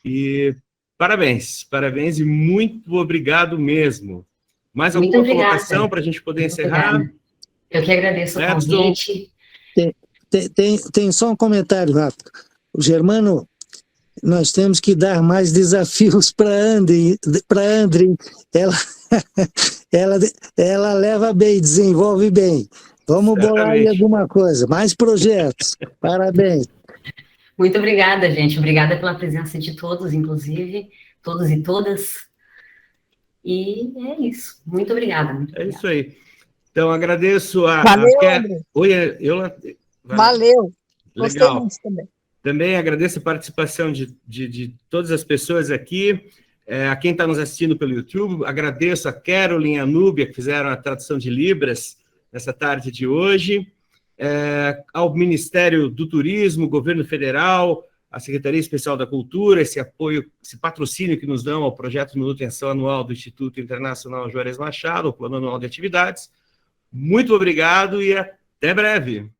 A: E parabéns e muito obrigado mesmo. Mais alguma colocação para a gente poder encerrar?
B: Obrigada. Eu que agradeço o convite.
D: Tem só um comentário rápido. O Germano, nós temos que dar mais desafios para André. Ela leva bem, desenvolve bem. Vamos bolar aí alguma coisa, mais projetos. Parabéns.
B: Muito obrigada, gente. Obrigada pela presença de todos, inclusive, todos e todas. E é isso. Muito obrigada.
A: Isso aí. Então, agradeço a...
F: Valeu, André.
A: Oi,
F: Valeu. Gostei
A: Legal.
F: muito também.
A: Também agradeço a participação de todas as pessoas aqui. A quem está nos assistindo pelo YouTube, agradeço a Carolyn e a Núbia, que fizeram a tradução de Libras nessa tarde de hoje, ao Ministério do Turismo, Governo Federal, a Secretaria Especial da Cultura, esse apoio, esse patrocínio que nos dão ao projeto de manutenção anual do Instituto Internacional Juarez Machado, o Plano Anual de Atividades. Muito obrigado e até breve.